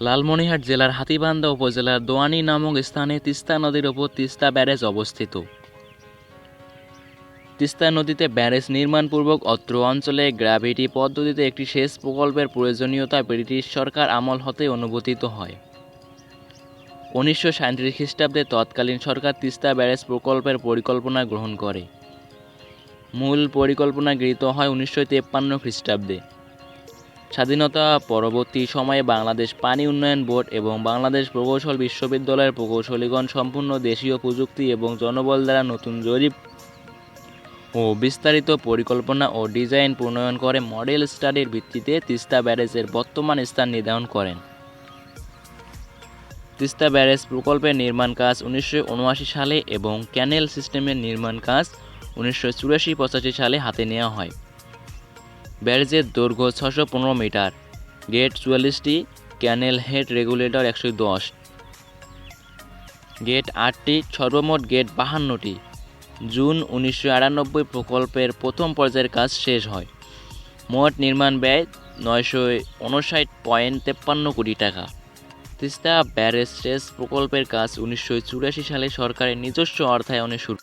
লালমনিরহাট জেলার হাতীবান্ধা উপজেলার দোয়ানী নামক স্থানে তিস্তা নদীর ওপর তিস্তা ব্যারেজ অবস্থিত। তিস্তা নদীতে ব্যারেজ নির্মাণপূর্বক অত্র অঞ্চলে গ্র্যাভিটি পদ্ধতিতে একটি সেচ প্রকল্পের প্রয়োজনীয়তা ব্রিটিশ সরকার আমল হতে অনুমোদিত হয়। 1937 খ্রিস্টাব্দে তৎকালীন সরকার তিস্তা ব্যারেজ প্রকল্পের পরিকল্পনা গ্রহণ করে। মূল পরিকল্পনা গৃহীত হয় 1953 খ্রিস্টাব্দে। স্বাধীনতা পরবর্তী সময়ে বাংলাদেশ পানি উন্নয়ন বোর্ড এবং বাংলাদেশ প্রকৌশল বিশ্ববিদ্যালয়ের প্রকৌশলীগণ সম্পূর্ণ দেশীয় প্রযুক্তি এবং জনবল দ্বারা নতুন জরিপ ও বিস্তারিত পরিকল্পনা ও ডিজাইন প্রণয়ন করে মডেল স্টাডির ভিত্তিতে তিস্তা ব্যারেজের বর্তমান স্থান নির্ধারণ করেন। তিস্তা ব্যারেজ প্রকল্পের নির্মাণ কাজ 1979 সালে এবং ক্যানেল সিস্টেমের নির্মাণ কাজ 1984-85 সালে হাতে নেওয়া হয়। ব্যারেজের দৈর্ঘ্য 615 মিটার, গেট 44টি, ক্যানেল হেড রেগুলেটর 110, গেট 8টি, সর্বমোট গেট 52টি। জুন 1998 প্রকল্পের প্রথম পর্যায়ের কাজ শেষ হয়। মোট নির্মাণ ব্যয় 959.53 কোটি টাকা। তিস্তা ব্যারেজ সেচ প্রকল্পের কাজ 1984 সালে সরকারের নিজস্ব অর্থায়নে শুরু।